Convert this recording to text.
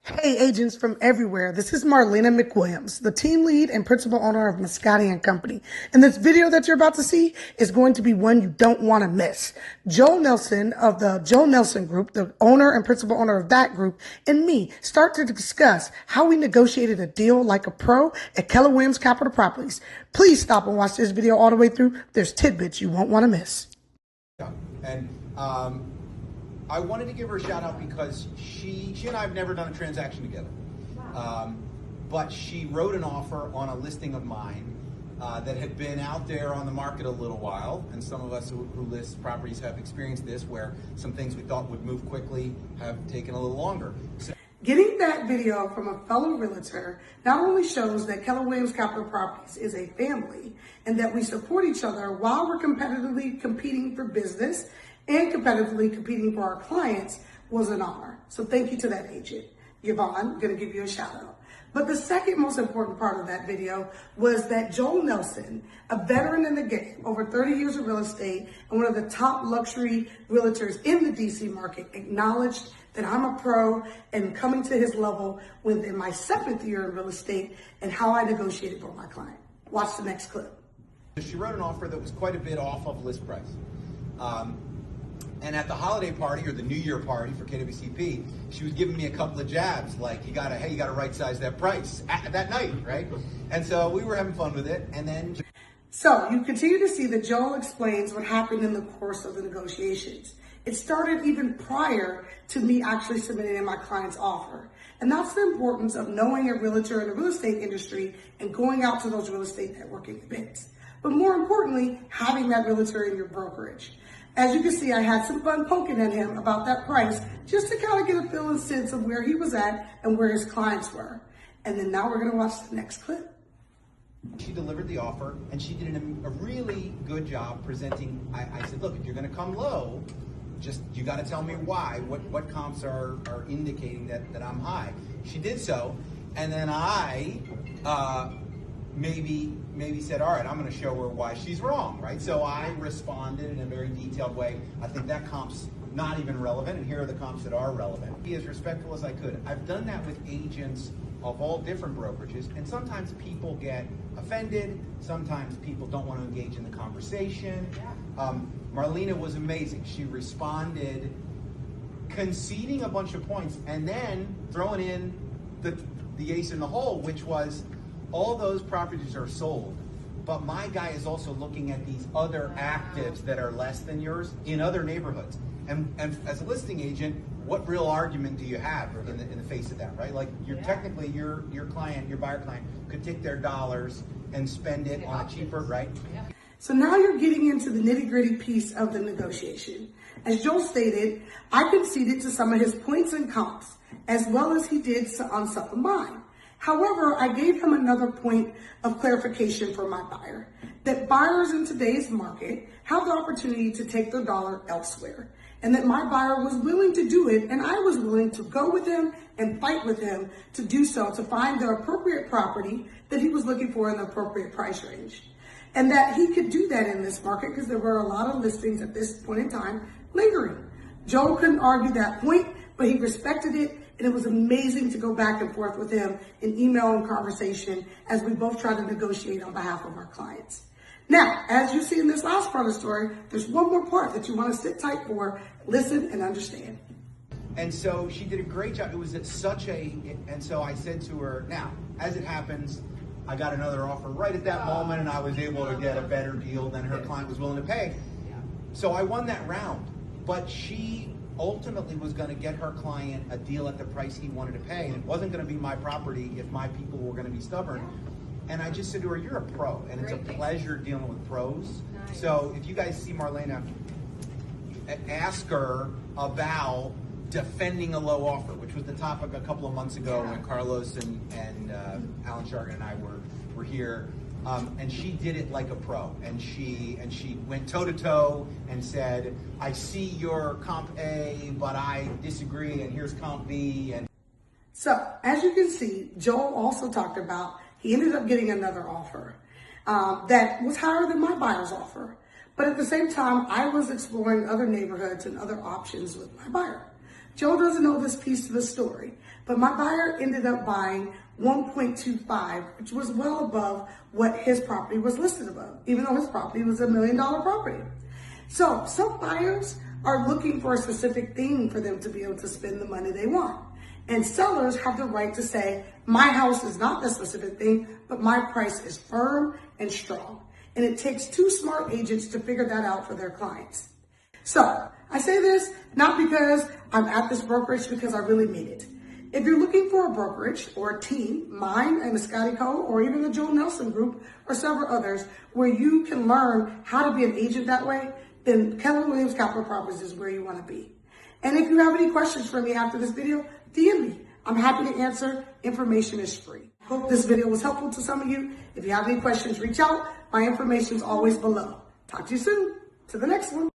Hey, agents from everywhere. This is Marlena McWilliams, the team lead and principal owner of Mascotti Company. And this video that you're about to see is going to be one you don't want to miss. Joe Nelson of the Joe Nelson Group, the owner and principal owner of that group, and me start to discuss how we negotiated a deal like a pro at Keller Williams Capital Properties. Please stop and watch this video all the way through. There's tidbits you won't want to miss. And I wanted to give her a shout out because she and I have never done a transaction together. But she wrote an offer on a listing of mine that had been out there on the market a little while. And some of us who list properties have experienced this, where some things we thought would move quickly have taken a little longer. Getting that video from a fellow realtor not only shows that Keller Williams Capital Properties is a family and that we support each other while we're competitively competing for business and competitively competing for our clients, was an honor. So thank you to that agent. Yvonne, gonna give you a shout out. But the second most important part of that video was that Joel Nelson, a veteran in the game, over 30 years of real estate and one of the top luxury realtors in the DC market, acknowledged that I'm a pro and coming to his level within my 7th year in real estate and how I negotiated for my client. Watch the next clip. She wrote an offer that was quite a bit off of list price. And at the holiday party or the New Year party for KWCP, she was giving me a couple of jabs, like you gotta right size that price that night, right? And so we were having fun with it, and then. So you continue to see that Joel explains what happened in the course of the negotiations. It started even prior to me actually submitting my client's offer. And that's the importance of knowing a realtor in the real estate industry and going out to those real estate networking events. But more importantly, having that realtor in your brokerage. As you can see, I had some fun poking at him about that price just to kind of get a feel and sense of where he was at and where his clients were. And then now we're going to watch the next clip. She delivered the offer, and she did a really good job presenting. I said, look, if you're going to come low, you got to tell me why. What comps are indicating that I'm high? She did so, and then I maybe said, all right, I'm going to show her why she's wrong, right? So I responded in a very detailed way. I think that comp's not even relevant, and here are the comps that are relevant. Be as respectful as I could. I've done that with agents of all different brokerages, and sometimes people get offended. Sometimes people don't want to engage in the conversation. Marlena was amazing. She responded, conceding a bunch of points, and then throwing in the ace in the hole, which was, all those properties are sold, but my guy is also looking at these other actives that are less than yours in other neighborhoods. And as a listing agent, what real argument do you have in the face of that, right? Like technically your client, your buyer client, could take their dollars and spend it on a cheaper, right? So now you're getting into the nitty-gritty piece of the negotiation. As Joel stated, I conceded to some of his points and comps, as well as he did on some of mine. However, I gave him another point of clarification for my buyer, that buyers in today's market have the opportunity to take their dollar elsewhere, and that my buyer was willing to do it, and I was willing to go with him and fight with him to do so, to find the appropriate property that he was looking for in the appropriate price range. And that he could do that in this market because there were a lot of listings at this point in time lingering. Joe couldn't argue that point, but he respected it. And it was amazing to go back and forth with him in email and conversation as we both tried to negotiate on behalf of our clients. Now, as you see in this last part of the story, there's one more part that you want to sit tight for, listen and understand. And so she did a great job. It was and so I said to her, now, as it happens, I got another offer right at that moment, and I was able to get a better deal than her client was willing to pay. So I won that round, but she ultimately was going to get her client a deal at the price he wanted to pay, and it wasn't going to be my property if my people were going to be stubborn. And I just said to her, you're a pro, and it's a pleasure dealing with pros. So if you guys see Marlena, ask her about defending a low offer, which was the topic a couple of months ago when Carlos and Alan Shargan and I were here. And she did it like a pro, and she went toe to toe and said, I see your comp A, but I disagree, and here's comp B. And so as you can see, Joel also talked about, he ended up getting another offer that was higher than my buyer's offer. But at the same time, I was exploring other neighborhoods and other options with my buyer. Joe doesn't know this piece of the story, but my buyer ended up buying 1.25, which was well above what his property was listed above, even though his property was $1 million property. So some buyers are looking for a specific thing for them to be able to spend the money they want. And sellers have the right to say, my house is not that specific thing, but my price is firm and strong. And it takes two smart agents to figure that out for their clients. So I say this not because I'm at this brokerage, because I really mean it. If you're looking for a brokerage or a team, mine and Mascotti Co., or even the Joe Nelson Group or several others, where you can learn how to be an agent that way, then Keller Williams Capital Properties is where you want to be. And if you have any questions for me after this video, DM me. I'm happy to answer. Information is free. Hope this video was helpful to some of you. If you have any questions, reach out. My information is always below. Talk to you soon. To the next one.